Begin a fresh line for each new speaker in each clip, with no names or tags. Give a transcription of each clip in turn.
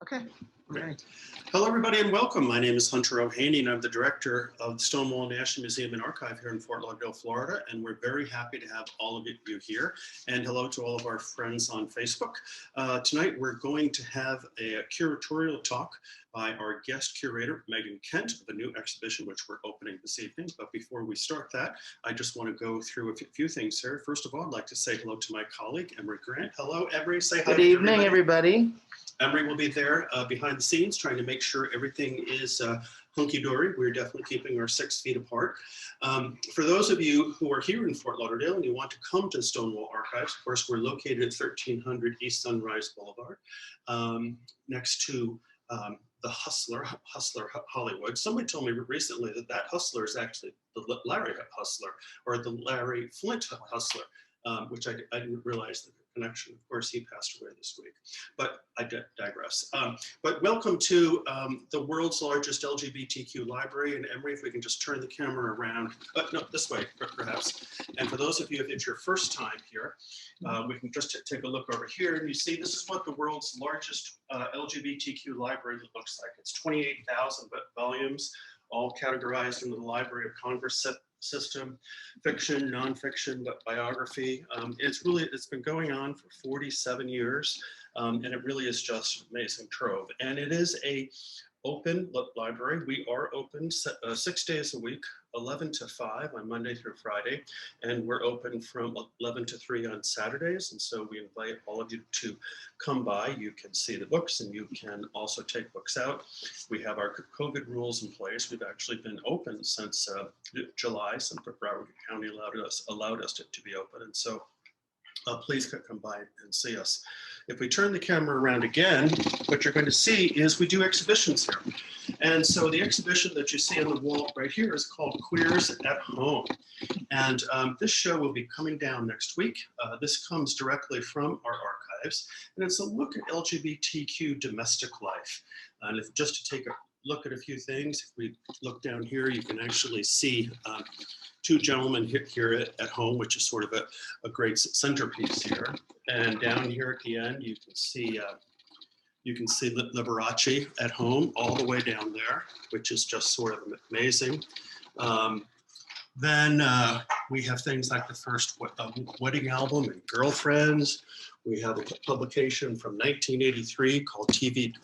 Okay.
Great. Hello, everybody, and welcome. My name is Hunter O'Haney, and I'm the director of the Stonewall National Museum and Archive here in Fort Lauderdale, Florida, and we're very happy to have all of you here. And hello to all of our friends on Facebook. Tonight, we're going to have a curatorial talk by our guest curator, Meaghan Kent, of a new exhibition which we're opening this evening. But before we start that, I just want to go through a few things here. First of all, I'd like to say hello to my colleague, Emery Grant. Hello, Emery. Say hi.
Good evening, everybody.
Emery will be there behind the scenes trying to make sure everything is hunky-dory. We're definitely keeping our 6 feet apart. For those of you who are here in Fort Lauderdale and you want to come to Stonewall Archives, of course, we're located at 1300 East Sunrise Boulevard, next to the Hustler Hollywood. Somebody told me recently that Hustler is actually the Larry Hustler, or the Larry Flint Hustler, which I didn't realize the connection. Of course, he passed away this week, but I digress. But welcome to the world's largest LGBTQ library. And Emery, if we can just turn the camera around, no, this way, perhaps. And for those of you, if it's your first time here, we can just take a look over here, and you see this is what the world's largest LGBTQ library looks like. It's 28,000 volumes, all categorized into the Library of Congress system, fiction, nonfiction, biography. It's been going on for 47 years, and it really is just an amazing trove. And it is a open library. We are open 6 days a week, 11 to 5 on Monday through Friday, and we're open from 11 to 3 on Saturdays. And so we invite all of you to come by. You can see the books, and you can also take books out. We have our COVID rules in place. We've actually been open since July, since Broward County allowed us to be open. And so please come by and see us. If we turn the camera around again, what you're going to see is we do exhibitions here. And so the exhibition that you see on the wall right here is called Queers at Home. And this show will be coming down next week. This comes directly from our archives, and it's a look at LGBTQ domestic life. And if just to take a look at a few things, if we look down here, you can actually see two gentlemen here at home, which is sort of a great centerpiece here. And down here at the end, you can see Liberace at home all the way down there, which is just sort of amazing. Then we have things like the first wedding album and Girlfriends. We have a publication from 1983 called TV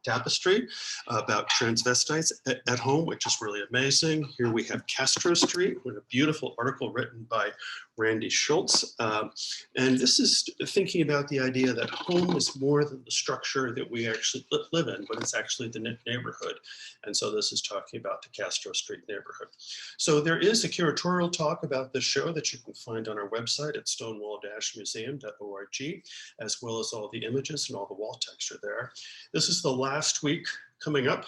Tapestry about transvestites at home, which is really amazing. Here we have Castro Street with a beautiful article written by Randy Schultz. And this is thinking about the idea that home is more than the structure that we actually live in, but it's actually the neighborhood. And so this is talking about the Castro Street neighborhood. So there is a curatorial talk about this show that you can find on our website at stonewall-museum.org, as well as all the images and all the wall text are there. This is the last week coming up.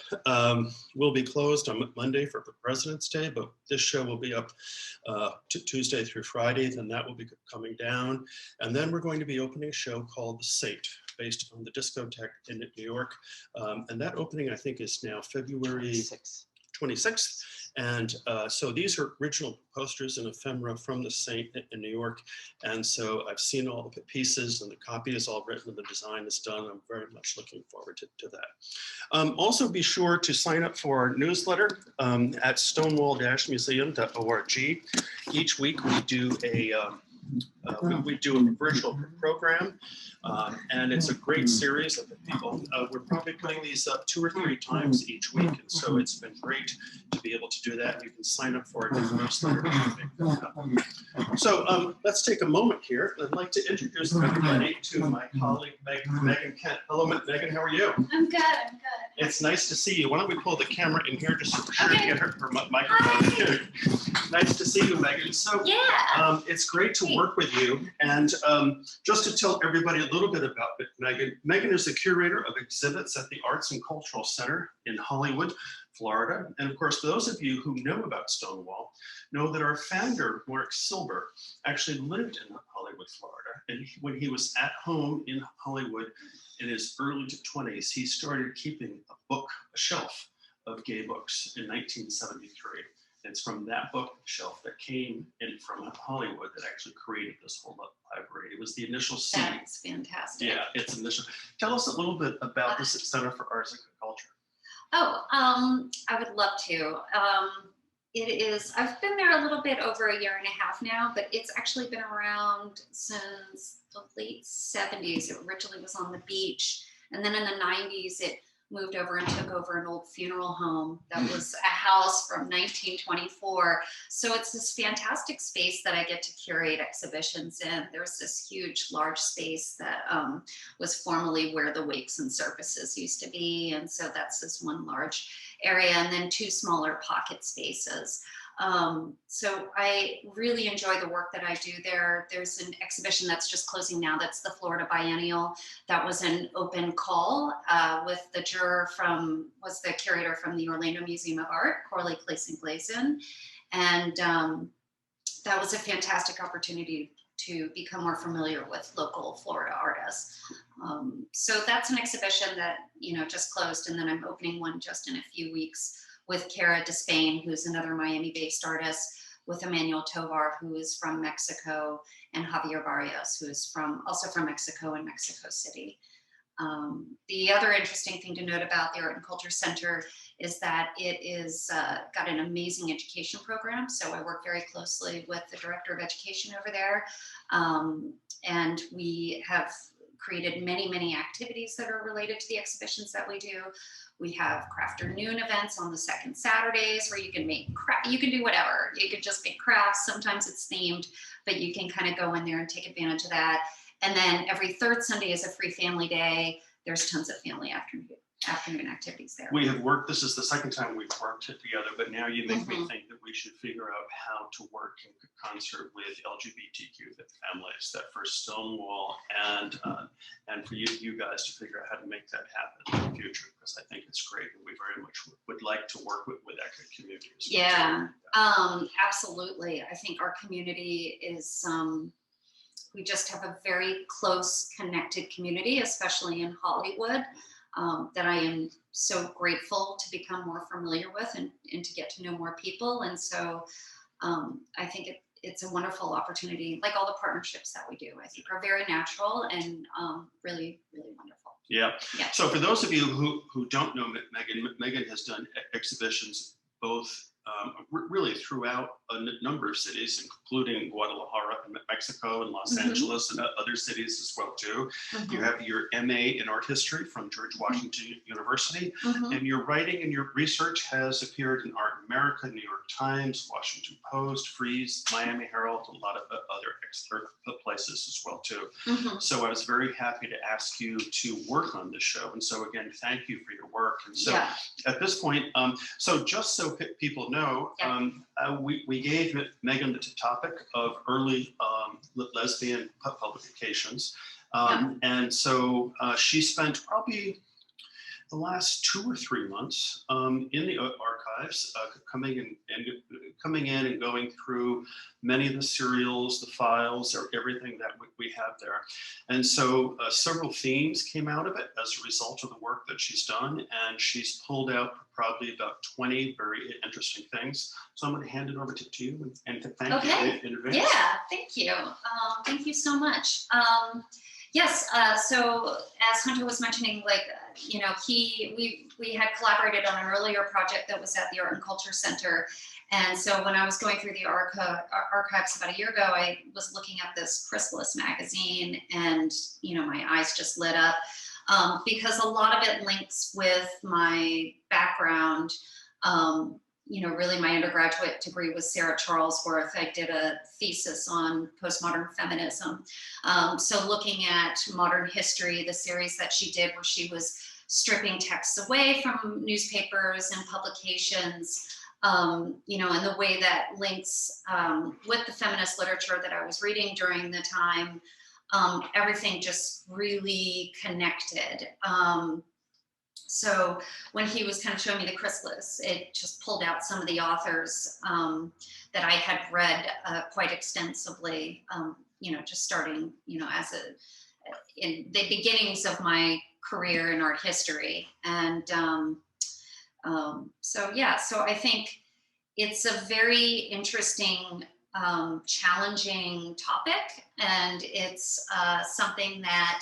We'll be closed on Monday for President's Day, but this show will be up Tuesday through Friday, then that will be coming down. And then we're going to be opening a show called The Saint, based on the discotheque in New York. And that opening, I think, is now February 26th. And so these are original posters and ephemera from the Saint in New York. And so I've seen all the pieces, and the copy is all written and the design is done. I'm very much looking forward to that. Also be sure to sign up for our newsletter at stonewall-museum.org. Each week we do a virtual program, and it's a great series of people. We're probably putting these up 2 or 3 times each week, and so it's been great to be able to do that. You can sign up for it in the newsletter to make that happen. So let's take a moment here. I'd like to introduce everybody to my colleague, Meaghan Kent. Hello, Meaghan, how are you?
I'm good, I'm good.
It's nice to see you. Why don't we pull the camera in here just so she can get her microphone. Nice to see you, Meaghan. So
yeah.
It's great to work with you. And just to tell everybody a little bit about Meaghan. Meaghan is the curator of exhibits at the Arts and Cultural Center in Hollywood, Florida. And of course, those of you who know about Stonewall know that our founder, Mark Silber, actually lived in Hollywood, Florida. And when he was at home in Hollywood in his early 20s, he started keeping a shelf of gay books in 1973. It's from that bookshelf that came in from Hollywood that actually created this whole library. It was the initial seed.
That's fantastic.
Yeah, it's initial. Tell us a little bit about the Center for Arts and Culture.
Oh, I would love to. It is, I've been there a little bit over a year and a half now, but it's actually been around since the late 70s. It originally was on the beach. And then in the 90s, it moved over and took over an old funeral home that was a house from 1924. So it's this fantastic space that I get to curate exhibitions in. There's this huge, large space that was formerly where the wakes and services used to be. And so that's this one large area, and then two smaller pocket spaces. So I really enjoy the work that I do there. There's an exhibition that's just closing now. That's the Florida Biennial. That was an open call with the was the curator from the Orlando Museum of Art, Corley Clayson. And that was a fantastic opportunity to become more familiar with local Florida artists. So that's an exhibition that, just closed, and then I'm opening one just in a few weeks with Cara Despain, who's another Miami-based artist, with Emmanuel Tovar, who is from Mexico, and Javier Barrios, who is also from Mexico and Mexico City. The other interesting thing to note about the Art and Culture Center is that it is got an amazing education program. So I work very closely with the director of education over there. And we have created many, many activities that are related to the exhibitions that we do. We have Crafternoon events on the second Saturdays where you can make you can do whatever. You could just make crafts. Sometimes it's themed, but you can kind of go in there and take advantage of that. And then every third Sunday is a free family day. There's tons of family afternoon activities there.
We have worked, this is the second time we've worked together, but now you make me think that we should figure out how to work in concert with LGBTQ families, that for Stonewall and for you guys to figure out how to make that happen in the future, because I think it's great and we very much would like to work with that community.
Yeah, absolutely. I think our community is, we just have a very close, connected community, especially in Hollywood, that I am so grateful to become more familiar with and to get to know more people. And so I think it's a wonderful opportunity, like all the partnerships that we do, I think are very natural and really, really wonderful.
Yeah. So for those of you who don't know Meaghan has done exhibitions both really throughout a number of cities, including Guadalajara, Mexico, and Los Angeles, and other cities as well too. You have your MA in art history from George Washington University, and your writing and your research has appeared in Art America, New York Times, Washington Post, Frieze, Miami Herald, a lot of other places as well too. So I was very happy to ask you to work on this show, and so again, thank you for your work. And so at this point, so just so people know, we gave Meaghan the topic of early lesbian publications. And so she spent probably the last 2 or 3 months in the archives, coming in and going through many of the serials, the files, or everything that we have there. And so several themes came out of it as a result of the work that she's done, and she's pulled out probably about 20 very interesting things. So I'm going to hand it over to you and to thank you in advance.
Yeah, thank you. Thank you so much. Yes, so as Hunter was mentioning, we had collaborated on an earlier project that was at the Art and Culture Center. And so when I was going through the archives about a year ago, I was looking at this Chrysalis magazine, and my eyes just lit up because a lot of it links with my background. Really my undergraduate degree was Sarah Charlesworth. I did a thesis on postmodern feminism. So looking at modern history, the series that she did where she was stripping texts away from newspapers and publications, and the way that links with the feminist literature that I was reading during the time, everything just really connected. So when he was kind of showing me the Chrysalis, it just pulled out some of the authors that I had read quite extensively, just starting, in the beginnings of my career in art history. And so I think it's a very interesting, challenging topic, and it's something that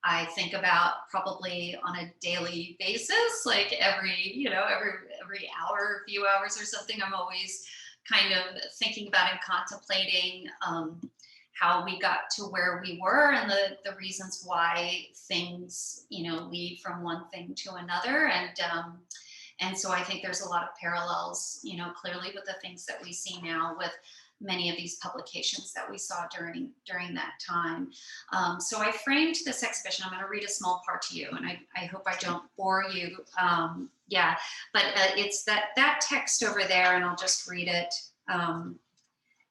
I think about probably on a daily basis, like every hour, few hours or something. I'm always kind of thinking about and contemplating how we got to where we were, and the reasons why things, lead from one thing to another. And so I think there's a lot of parallels, clearly with the things that we see now with many of these publications that we saw during that time. So I framed this exhibition. I'm going to read a small part to you, and I hope I don't bore you. Yeah, but it's that text over there, and I'll just read it.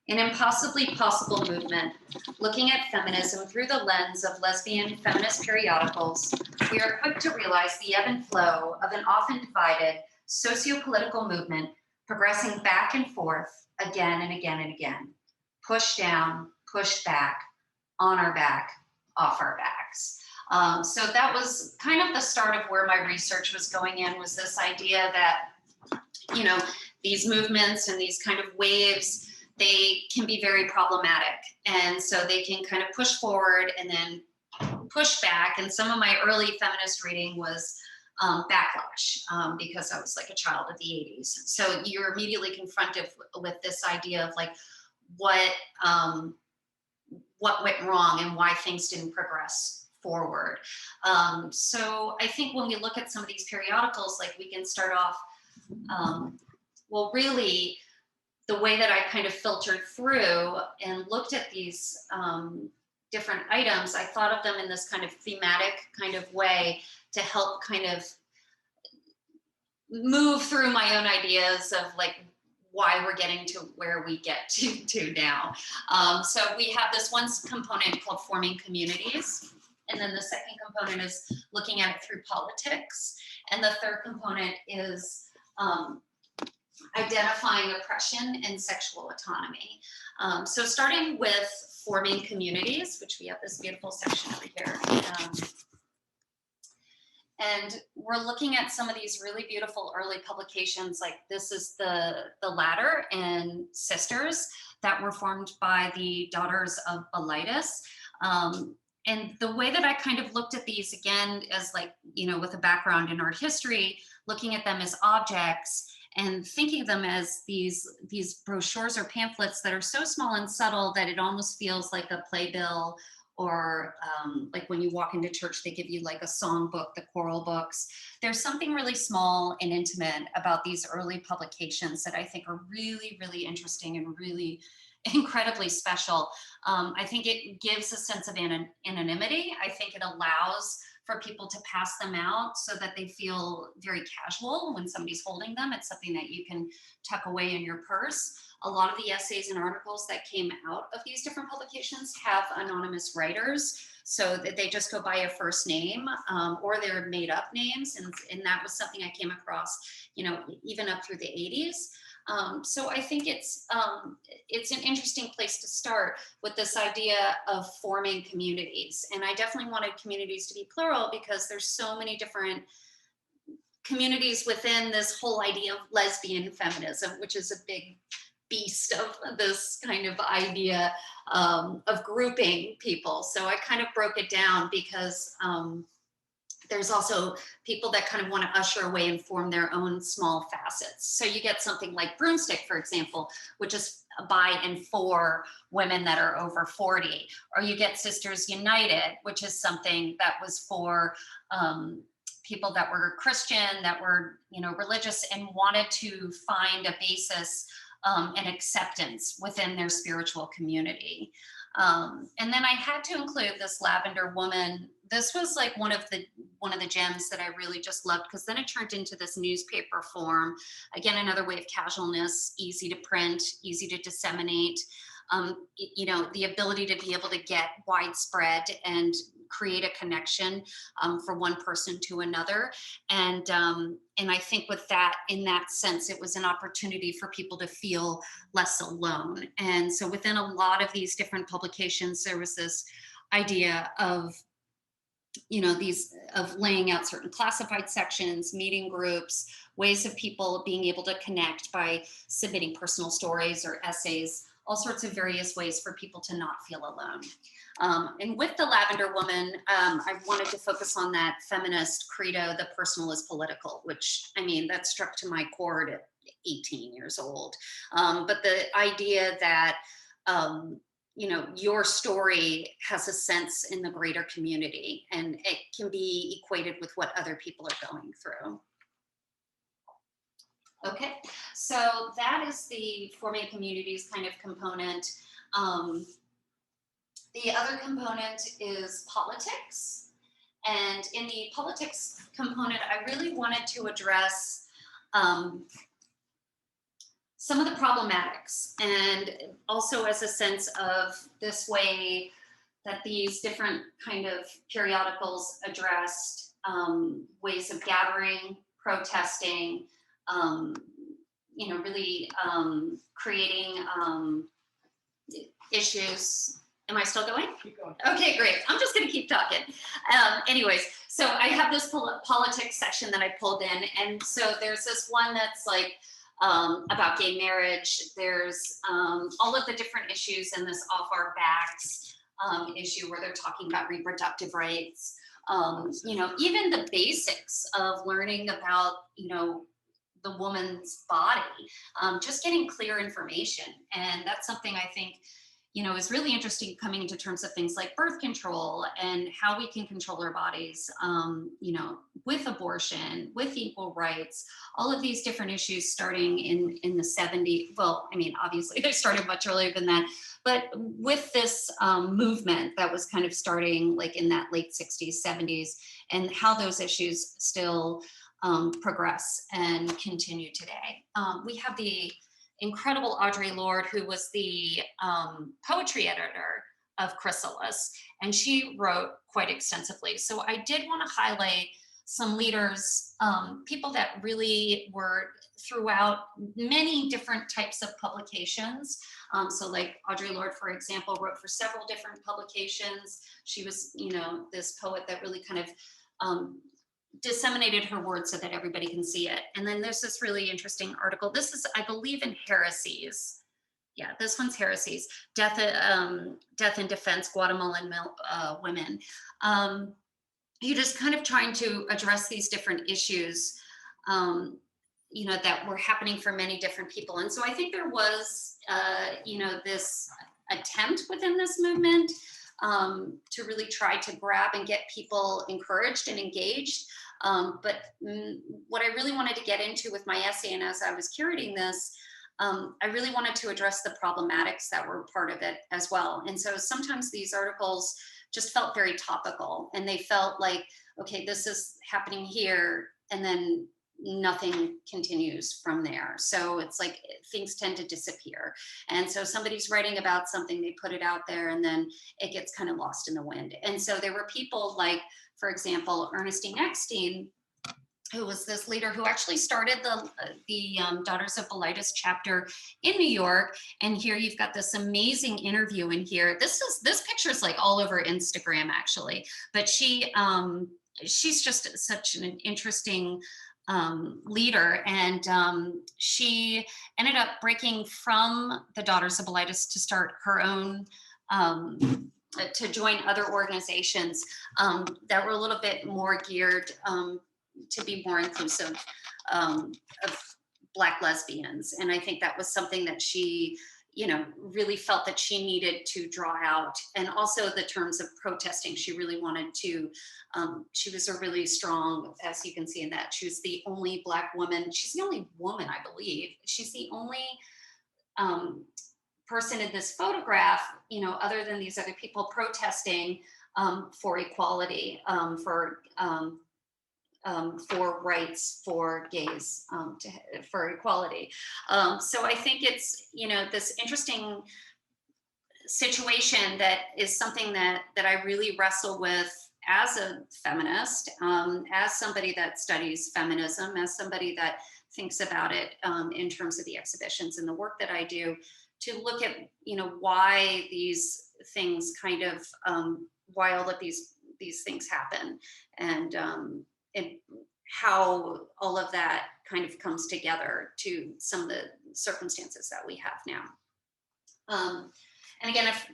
An impossibly possible movement, looking at feminism through the lens of lesbian feminist periodicals, we are quick to realize the ebb and flow of an often divided socio-political movement progressing back and forth again and again and again. Push down, push back, on our back, off our backs. So that was kind of the start of where my research was going in, was this idea that, these movements and these kind of waves, they can be very problematic. And so they can kind of push forward and then push back. And some of my early feminist reading was backlash, because I was like a child of the 80s. So you're immediately confronted with this idea of like what went wrong and why things didn't progress forward. So I think when we look at some of these periodicals, like we can start off, well, really, the way that I kind of filtered through and looked at these different items, I thought of them in this kind of thematic kind of way to help kind of move through my own ideas of like why we're getting to where we get to now. So we have this one component called forming communities. And then the second component is looking at it through politics. And the third component is identifying oppression and sexual autonomy. So starting with forming communities, which we have this beautiful section over here. And we're looking at some of these really beautiful early publications, like this is the Ladder and Sisters that were formed by the Daughters of Bilitis. And the way that I kind of looked at these, again, as like, with a background in art history, looking at them as objects and thinking of them as these brochures or pamphlets that are so small and subtle that it almost feels like a playbill, or like when you walk into church, they give you like a song book, the choral books. There's something really small and intimate about these early publications that I think are really, really interesting and really incredibly special. I think it gives a sense of anonymity. I think it allows for people to pass them out so that they feel very casual when somebody's holding them. It's something that you can tuck away in your purse. A lot of the essays and articles that came out of these different publications have anonymous writers, so that they just go by a first name, or they're made up names. And that was something I came across, even up through the 80s. So I think it's an interesting place to start with this idea of forming communities. And I definitely wanted communities to be plural because there's so many different communities within this whole idea of lesbian feminism, which is a big beast of this kind of idea of grouping people. So I kind of broke it down because there's also people that kind of want to usher away and form their own small facets. So you get something like Broomstick, for example, which is by and for women that are over 40. Or you get Sisters United, which is something that was for people that were Christian, that were religious, and wanted to find a basis and acceptance within their spiritual community. And then I had to include this Lavender Woman. This was like one of the gems that I really just loved, because then it turned into this newspaper form. Again, another way of casualness, easy to print, easy to disseminate. The ability to be able to get widespread and create a connection from one person to another. And I think with that, in that sense, it was an opportunity for people to feel less alone. And so within a lot of these different publications, there was this idea of laying out certain classified sections, meeting groups, ways of people being able to connect by submitting personal stories or essays, all sorts of various ways for people to not feel alone. And with the Lavender Woman, I wanted to focus on that feminist credo, the personal is political, which, I mean, that struck to my core at 18 years old. But the idea that, you know, your story has a sense in the greater community, and it can be equated with what other people are going through. Okay, so that is the forming communities kind of component. The other component is politics. And in the politics component, I really wanted to address some of the problematics, and also as a sense of this way that these different kind of periodicals addressed ways of gathering, protesting, you know, really creating issues. Am I still going?
Keep going.
Okay, great. I'm just going to keep talking. Anyways, so I have this politics section that I pulled in. And so there's this one that's like about gay marriage. There's all of the different issues in this off our backs issue where they're talking about reproductive rights. You know, even the basics of learning about, you know, the woman's body, just getting clear information. And that's something I think, you know, is really interesting coming into terms of things like birth control and how we can control our bodies, you know, with abortion, with equal rights, all of these different issues starting in the 70s. Well, I mean, obviously they started much earlier than that, but with this movement that was kind of starting like in that late 60s, 70s, and how those issues still progress and continue today. We have the incredible Audre Lorde, who was the poetry editor of Chrysalis, and she wrote quite extensively. So I did want to highlight some leaders, people that really were throughout many different types of publications. So like Audre Lorde, for example, wrote for several different publications. She was, you know, this poet that really kind of disseminated her words so that everybody can see it. And then there's this really interesting article. This is, I believe, in Heresies. Yeah, this one's Heresies, Death in Defense, Guatemalan Women. You're just kind of trying to address these different issues, you know, that were happening for many different people. And so I think there was, you know, this attempt within this movement to really try to grab and get people encouraged and engaged. But what I really wanted to get into with my essay, and as I was curating this, I really wanted to address the problematics that were part of it as well. And so sometimes these articles just felt very topical, and they felt like, okay, this is happening here, and then nothing continues from there. So it's like things tend to disappear. And so somebody's writing about something, they put it out there, and then it gets kind of lost in the wind. And so there were people like, for example, Ernestine Eckstein, who was this leader who actually started the Daughters of Bilitis chapter in New York. And here you've got this amazing interview in here. This picture is like all over Instagram, actually. But she's just such an interesting leader, and she ended up breaking from the Daughters of Bilitis to start her own, to join other organizations that were a little bit more geared to be more inclusive of Black lesbians. And I think that was something that she, you know, really felt that she needed to draw out. And also the terms of protesting, she really wanted to, she was a really strong, as you can see in that, she was the only Black woman, she's the only woman, I believe, she's the only person in this photograph, you know, other than these other people protesting for equality, for rights for gays, for equality. So I think it's, you know, this interesting situation that is something that I really wrestle with as a feminist, as somebody that studies feminism, as somebody that thinks about it in terms of the exhibitions and the work that I do, to look at, you know, why these things kind of, why all of these things happen, and how all of that kind of comes together to some of the circumstances that we have now. And again, if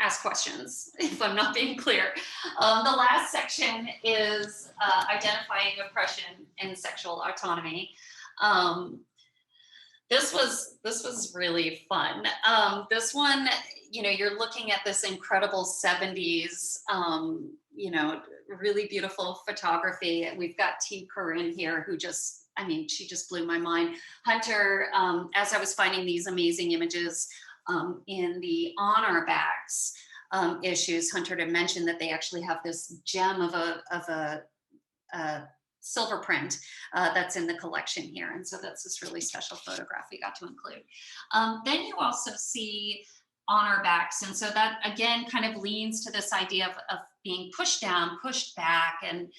ask questions if I'm not being clear. The last section is identifying oppression and sexual autonomy. This was really fun. This one, you're looking at this incredible 70s, really beautiful photography. We've got T. Corinne here, who she just blew my mind. Hunter, as I was finding these amazing images in the honor backs issues, Hunter had mentioned that they actually have this gem of a silver print that's in the collection here. And so that's this really special photograph we got to include. Then you also see honor backs. And so that again kind of leans to this idea of being pushed down, pushed back. And,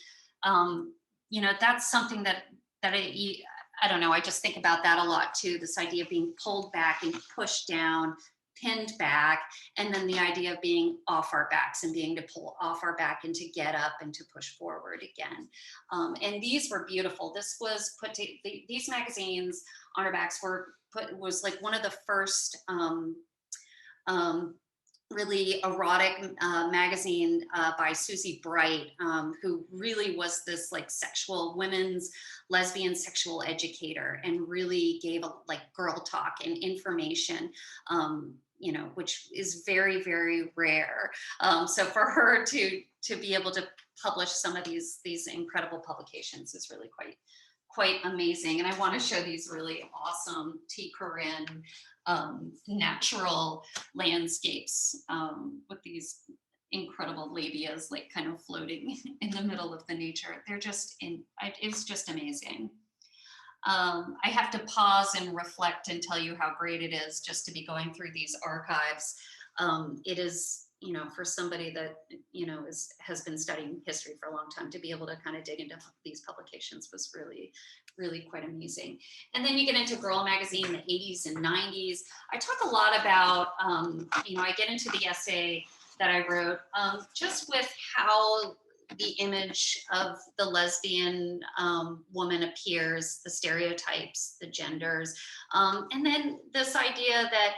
that's something that I don't know, I just think about that a lot too, this idea of being pulled back and pushed down, pinned back, and then the idea of being off our backs and being to pull off our back and to get up and to push forward again. And these were beautiful. This was these magazines, honor backs was like one of the first really erotic magazine by Susie Bright, who really was this like women's lesbian sexual educator and really gave girl talk and information, which is very, very rare. So for her to be able to publish some of these incredible publications is really quite amazing. And I want to show these really awesome T. Corinne natural landscapes with these incredible labias like kind of floating in the middle of the nature. It's just amazing. I have to pause and reflect and tell you how great it is just to be going through these archives. It is, for somebody that, has been studying history for a long time, to be able to kind of dig into these publications was really, really quite amazing. And then you get into Girl Magazine, the 80s and 90s. I talk a lot about, I get into the essay that I wrote just with how the image of the lesbian woman appears, the stereotypes, the genders, and then this idea that,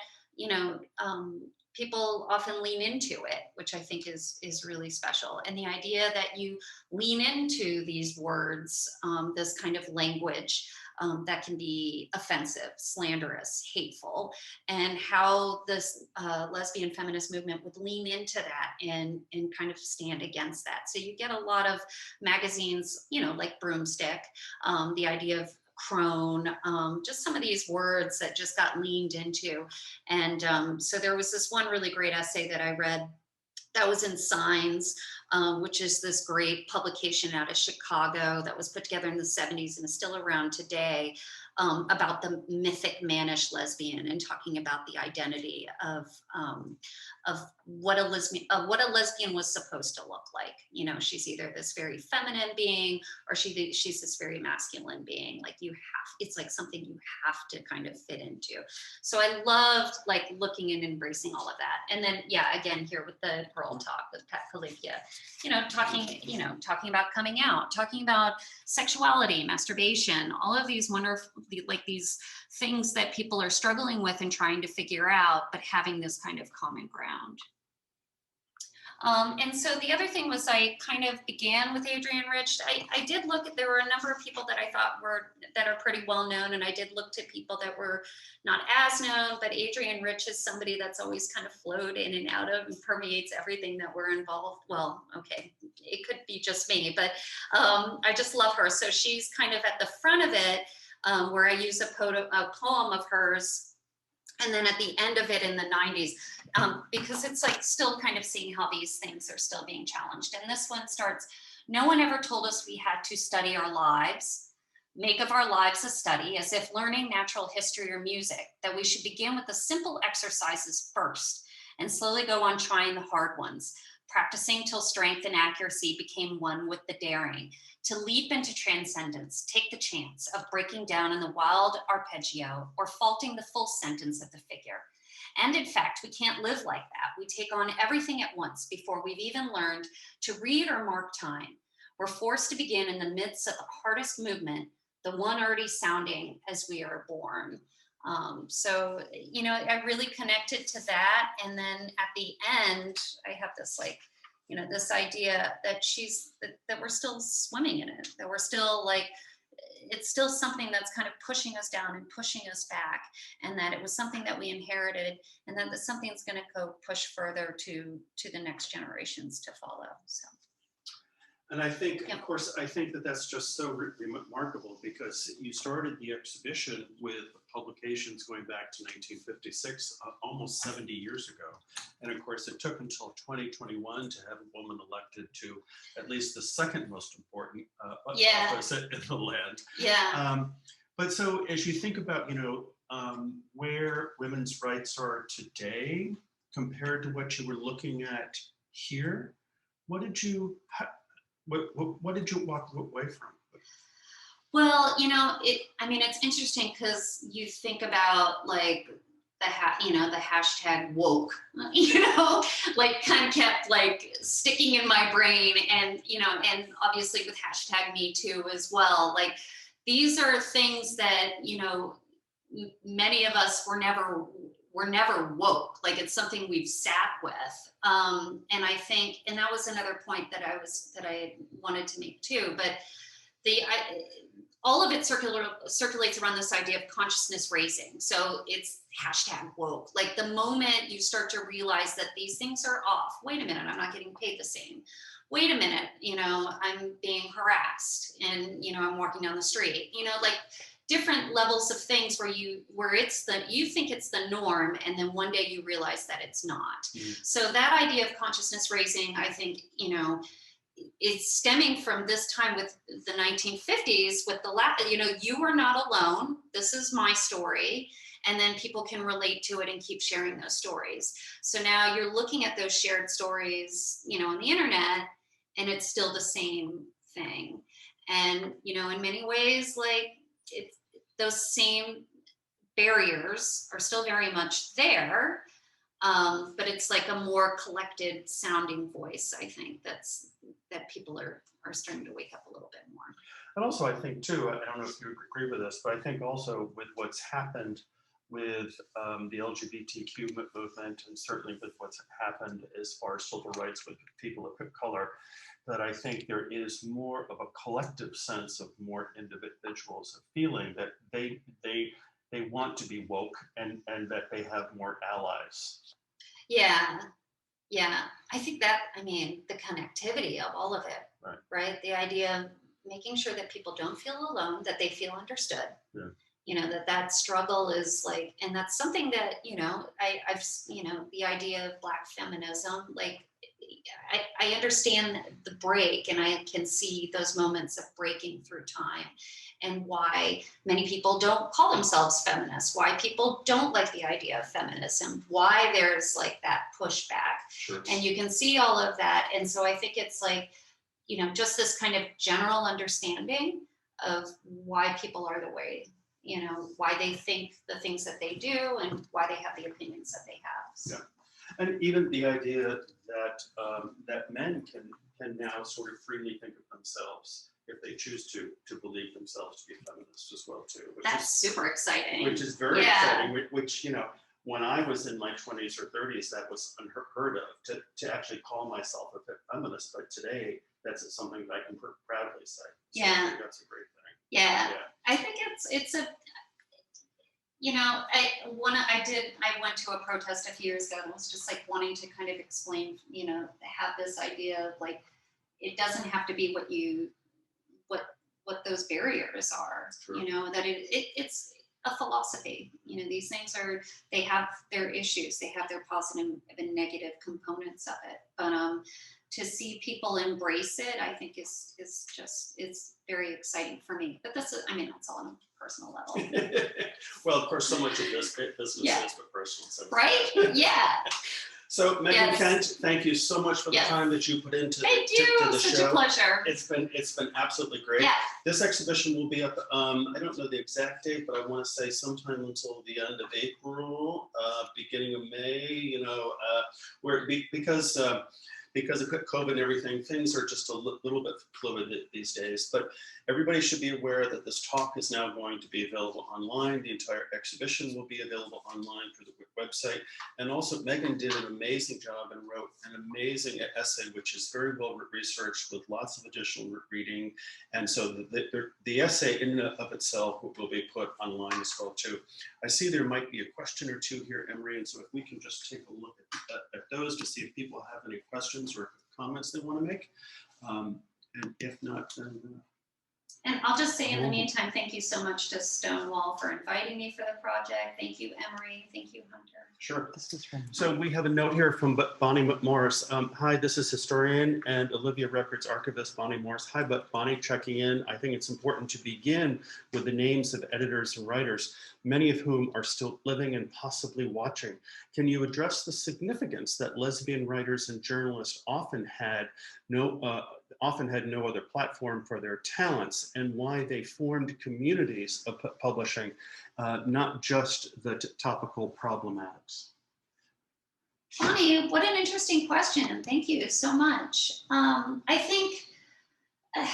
people often lean into it, which I think is really special. And the idea that you lean into these words, this kind of language that can be offensive, slanderous, hateful, and how this lesbian feminist movement would lean into that and kind of stand against that. So you get a lot of magazines, like Broomstick, the idea of crone, just some of these words that just got leaned into. And so there was this one really great essay that I read that was in Signs, which is this great publication out of Chicago that was put together in the 70s and is still around today, about the mythic mannish lesbian, and talking about the identity of what a lesbian was supposed to look like. She's either this very feminine being or she's this very masculine being. Like it's like something you have to kind of fit into. So I loved looking and embracing all of that. And then again here with the Girl Talk with Pat Kalipia, talking about coming out, talking about sexuality, masturbation, all of these wonderful, these things that people are struggling with and trying to figure out, but having this kind of common ground. And so the other thing was I kind of began with Adrienne Rich. I did look at, there were a number of people that I thought that are pretty well known, and I did look to people that were not as known, but Adrienne Rich is somebody that's always kind of flowed in and out of and permeates everything that we're involved. Well, okay, it could be just me, but I just love her. So she's kind of at the front of it, where I use a poem of hers, and then at the end of it in the 90s, because it's still kind of seeing how these things are still being challenged. And this one starts, "No one ever told us we had to study our lives, make of our lives a study, as if learning natural history or music, that we should begin with the simple exercises first and slowly go on trying the hard ones, practicing till strength and accuracy became one with the daring, to leap into transcendence, take the chance of breaking down in the wild arpeggio or faulting the full sentence of the figure. And in fact, we can't live like that. We take on everything at once before we've even learned to read or mark time. We're forced to begin in the midst of the hardest movement, the one already sounding as we are born. So, you know, I really connected to that. And then at the end, I have this like, you know, this idea that that we're still swimming in it, that we're still like, it's still something that's kind of pushing us down and pushing us back, and that it was something that we inherited, and then that something's going to go push further to the next generations to follow. So.
And I think, of course, I think that that's just so remarkable, because you started the exhibition with publications going back to 1956, almost 70 years ago. And of course, it took until 2021 to have a woman elected to at least the second most important office in the land.
Yeah.
But so as you think about, you know, where women's rights are today compared to what you were looking at here, what did you walk away from?
Well, you know, I mean, it's interesting because you think about like the hashtag woke, you know, like kind of kept like sticking in my brain, and, you know, and obviously with hashtag me too as well. Like, these are things that, you know, many of us were never woke. Like, it's something we've sat with. And I think, and that was another point that I wanted to make too, but all of it circulates around this idea of consciousness raising. So it's hashtag woke. Like, the moment you start to realize that these things are off, wait a minute, I'm not getting paid the same. Wait a minute, you know, I'm being harassed, and, you know, I'm walking down the street, you know, like different levels of things where you think it's the norm, and then one day you realize that it's not. Mm-hmm. So that idea of consciousness raising, I think, you know, is stemming from this time with the 1950s, with you know, you are not alone. This is my story. And then people can relate to it and keep sharing those stories. So now you're looking at those shared stories, you know, on the internet, and it's still the same thing. And, you know, in many ways, like, those same barriers are still very much there. But it's like a more collected sounding voice, I think, that people are starting to wake up a little bit more.
And also, I think too, I don't know if you agree with this, but I think also with what's happened with the LGBTQ movement, and certainly with what's happened as far as civil rights with people of color, that I think there is more of a collective sense of more individuals of feeling that they want to be woke, and that they have more allies.
Yeah. I think that, I mean, the connectivity of all of it, right? The idea of making sure that people don't feel alone, that they feel understood. Yeah. You know, that struggle is like, and that's something that, you know, I've, you know, the idea of Black feminism, like, I understand the break, and I can see those moments of breaking through time, and why many people don't call themselves feminists, why people don't like the idea of feminism, why there's like that pushback. Sure. And you can see all of that. And so I think it's like, you know, just this kind of general understanding of why people are the way, you know, why they think the things that they do, and why they have the opinions that they have. So. Yeah.
And even the idea that that men can now sort of freely think of themselves if they choose to believe themselves to be feminists as well too.
That's super exciting.
Which is very exciting. Which, you know, when I was in my 20s or 30s, that was unheard of to actually call myself a feminist. But today, that's something that I can proudly say. So I think that's a great thing.
Yeah. I think it's a. You know, I went to a protest a few years ago, and was just like wanting to kind of explain, you know, have this idea of like, it doesn't have to be what those barriers are. True. You know, that it's a philosophy. You know, these things they have their issues, they have their positive and negative components of it. But to see people embrace it, I think is just, it's very exciting for me. But that's all on a personal level.
Well, of course, so much of this business is but personal. So
right? Yeah.
So Meaghan Kent, thank you so much for the time that you put into the show.
Such a pleasure.
It's been absolutely great. Yeah. This exhibition will be up, I don't know the exact date, but I want to say sometime until the end of April, beginning of May, you know, because because of COVID and everything, things are just a little bit fluid these days, but everybody should be aware that this talk is now going to be available online. The entire exhibition will be available online through the website. And also Meaghan did an amazing job and wrote an amazing essay, which is very well researched with lots of additional reading. And so the essay in and of itself will be put online as well too. I see there might be a question or two here, Emery, and so if we can just take a look at those to see if people have any questions or comments they want to make. And if not, then...
And I'll just say in the meantime, thank you so much to Stonewall for inviting me for the project. Thank you, Emery. Thank you, Hunter.
Sure. So we have a note here from Bonnie McMorris. Hi, this is historian and Olivia Records archivist Bonnie Morris. Hi, Bonnie, checking in. I think it's important to begin with the names of editors and writers, many of whom are still living and possibly watching. Can you address the significance that lesbian writers and journalists often had no other platform for their talents, and why they formed communities of publishing, not just the topical problematics?
Bonnie, what an interesting question. Thank you so much. I think I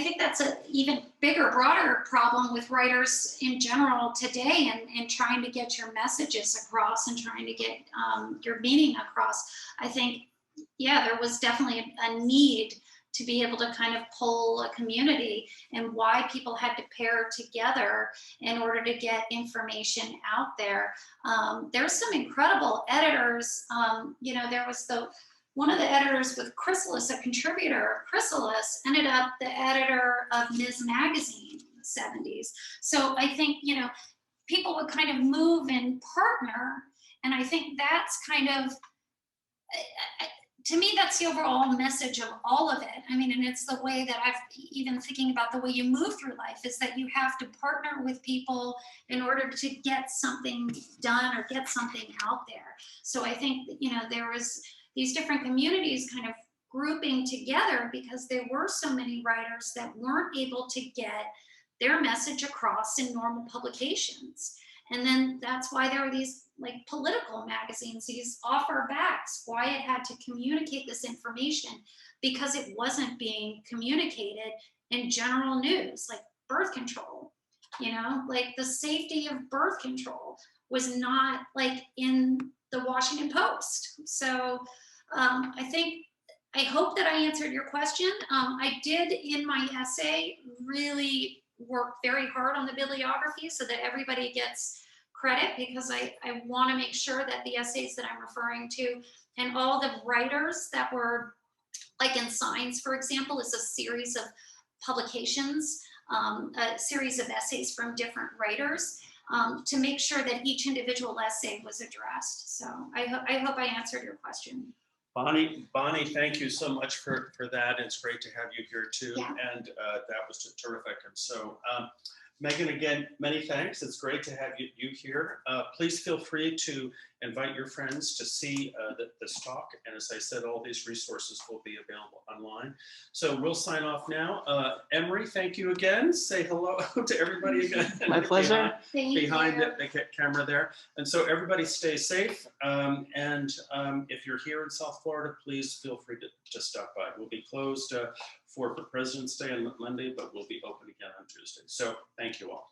think that's an even bigger, broader problem with writers in general today, and trying to get your messages across and trying to get your meaning across. I think, yeah, there was definitely a need to be able to kind of pull a community, and why people had to pair together in order to get information out there. There's some incredible editors. There was one of the editors with Chrysalis, a contributor of Chrysalis, ended up the editor of Ms. Magazine in the 70s. So I think, people would kind of move and partner, and I think that's kind of, to me, that's the overall message of all of it. I mean, and it's the way that I've even thinking about the way you move through life, is that you have to partner with people in order to get something done or get something out there. So I think, there was these different communities kind of grouping together because there were so many writers that weren't able to get their message across in normal publications. And then that's why there were these like political magazines, these offer backs, why it had to communicate this information, because it wasn't being communicated in general news, like birth control, like the safety of birth control was not like in the Washington Post. So I hope that I answered your question. I did in my essay really work very hard on the bibliography so that everybody gets credit, because I want to make sure that the essays that I'm referring to and all the writers that were, like in Signs, for example, is a series of publications, a series of essays from different writers, to make sure that each individual essay was addressed. So I hope I answered your question.
Bonnie, thank you so much for that. It's great to have you here too. Yeah. And that was terrific. And so, Meaghan, again, many thanks. It's great to have you here. Please feel free to invite your friends to see this talk. And as I said, all these resources will be available online. So we'll sign off now. Emery, thank you again. Say hello to everybody again.
My pleasure.
Behind the camera there. And so everybody stay safe. If you're here in South Florida, please feel free to stop by. We'll be closed for President's Day on Monday, but we'll be open again on Tuesday. So thank you all.